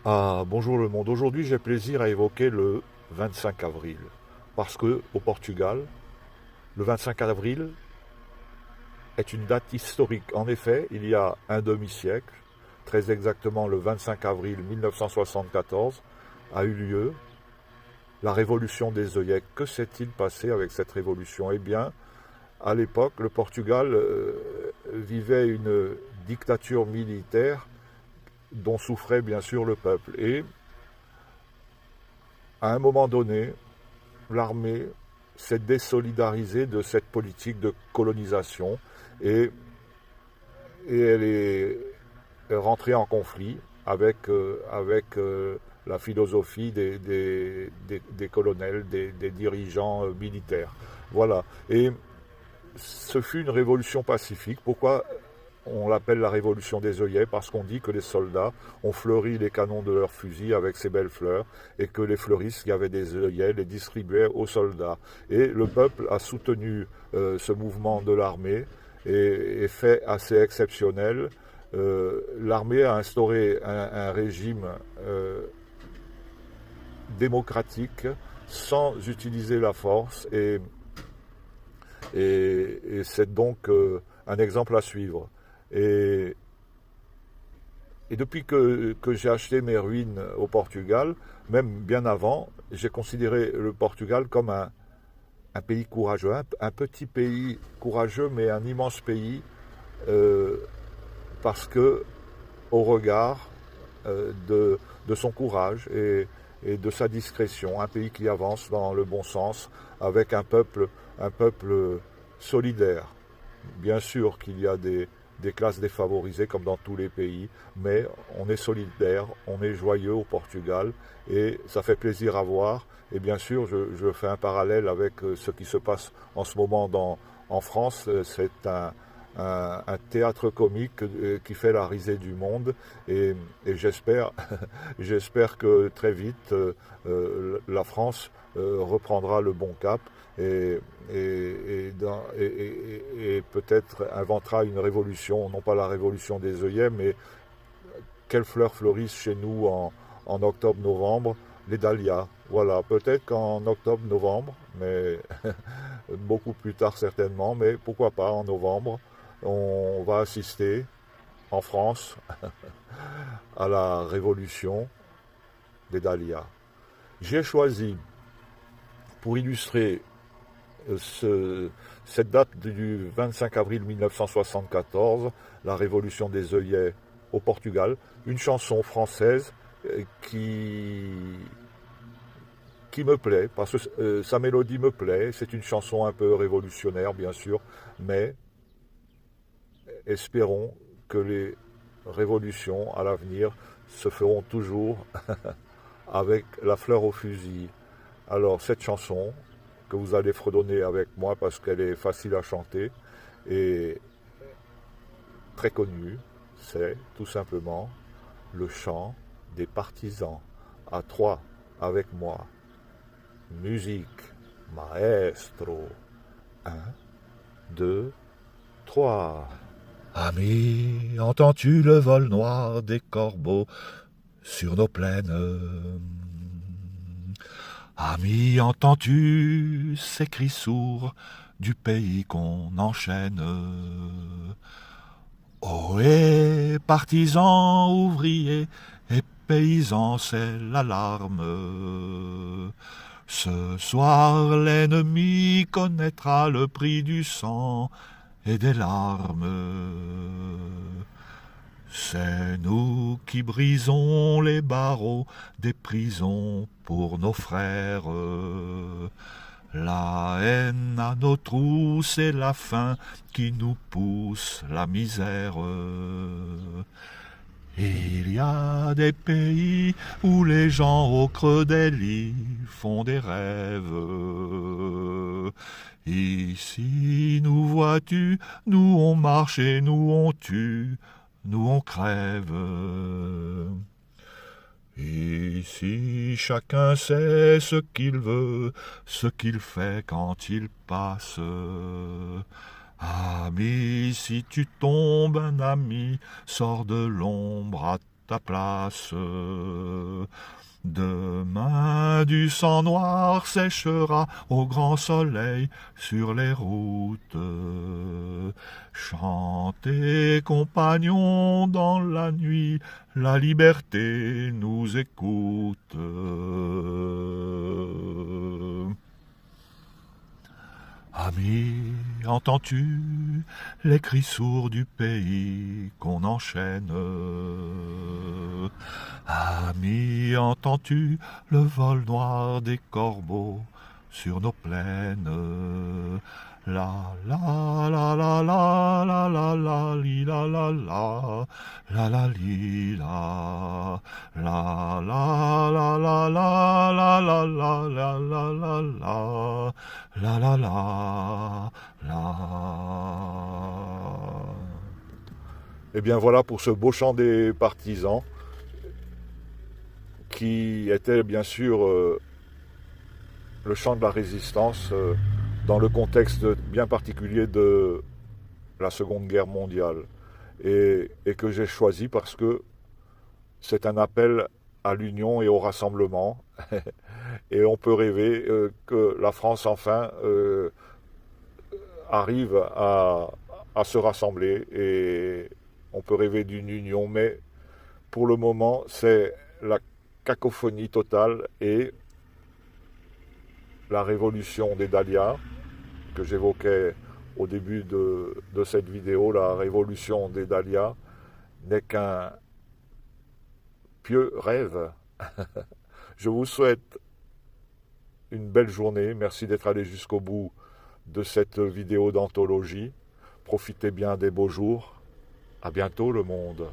Ah, bonjour le monde. Aujourd'hui, j'ai plaisir à évoquer le 25 avril. Parce que, au Portugal, le 25 avril est une date historique. En effet, il y a un demi-siècle, très exactement le 25 avril 1974, a eu lieu la révolution des œillets. Que s'est-il passé avec cette révolution? Eh bien, à l'époque, le Portugal vivait une dictature militaire dont souffrait bien sûr le peuple. Et à un moment donné, l'armée s'est désolidarisée de cette politique de colonisation et, et elle est rentrée en conflit avec la philosophie des colonels, des dirigeants militaires. Voilà. Et ce fut une révolution pacifique. Pourquoi on l'appelle la révolution des œillets? Parce qu'on dit que les soldats ont fleuri les canons de leurs fusils avec ces belles fleurs et que les fleuristes qui avaient des œillets les distribuaient aux soldats. Et le peuple a soutenu ce mouvement de l'armée et fait assez exceptionnel. L'armée a instauré un régime démocratique sans utiliser la force et c'est donc un exemple à suivre. Et, et depuis que j'ai acheté mes ruines au Portugal, même bien avant, j'ai considéré le Portugal comme un pays courageux, un petit pays courageux, mais un immense pays, euh, parce que au regard de son courage et de sa discrétion, un pays qui avance dans le bon sens, avec un peuple solidaire. Bien sûr qu'il y a des classes défavorisées comme dans tous les pays, mais on est solidaire, on est joyeux au Portugal et ça fait plaisir à voir. Et bien sûr, je fais un parallèle avec ce qui se passe en ce moment en France. C'est un théâtre comique qui fait la risée du monde et j'espère que très vite la France reprendra le bon cap et, et peut-être inventera une révolution, non pas la révolution des œillets, mais quelles fleurs fleurissent chez nous en octobre-novembre? Les dahlias. Voilà, peut-être qu'en octobre-novembre, mais beaucoup plus tard certainement, mais pourquoi pas en novembre, on va assister en France à la révolution des dahlias. J'ai choisi pour illustrer cette date du 25 avril 1974, la révolution des œillets au Portugal, une chanson française qui, qui me plaît, parce que sa mélodie me plaît. C'est une chanson un peu révolutionnaire, bien sûr, mais espérons que les révolutions à l'avenir se feront toujours avec la fleur au fusil. Alors cette chanson que vous allez fredonner avec moi parce qu'elle est facile à chanter et très connue, c'est tout simplement le chant des partisans. À trois avec moi. Musique, maestro. Un, deux, trois. Ami, entends-tu le vol noir des corbeaux sur nos plaines? Ami, entends-tu ces cris sourds du pays qu'on enchaîne? Ohé, partisans, ouvriers et paysans, c'est l'alarme. Ce soir, l'ennemi connaîtra le prix du sang et des larmes. C'est nous qui brisons les barreaux des prisons pour nos frères. La haine à nos trous, c'est la faim qui nous pousse la misère. Il y a des pays où les gens au creux des lits font des rêves. Ici, nous vois-tu, nous on marche et nous on tue, nous on crève. Ici, chacun sait ce qu'il veut, ce qu'il fait quand il passe. Ami, si tu tombes, un ami sort de l'ombre à ta place. Demain du sang noir séchera au grand soleil sur les routes. Chantez, compagnons, dans la nuit, la liberté nous écoute. Ami, entends-tu les cris sourds du pays qu'on enchaîne? Ami, entends-tu le vol noir des corbeaux sur nos plaines? La la la la la la la la li la la la li la la la la la la la la la la la la la. Eh bien voilà pour ce beau chant des partisans qui était bien sûr le chant de la résistance dans le contexte bien particulier de la Seconde Guerre mondiale et que j'ai choisi parce que c'est un appel à l'union et au rassemblement et on peut rêver que la France enfin arrive à se rassembler et on peut rêver d'une union, mais pour le moment c'est la cacophonie totale et la révolution des dahlias que j'évoquais au début de cette vidéo, la révolution des dahlias n'est qu'un pieux rêve. Je vous souhaite une belle journée. Merci d'être allé jusqu'au bout de cette vidéo d'anthologie. Profitez bien des beaux jours. À bientôt le monde.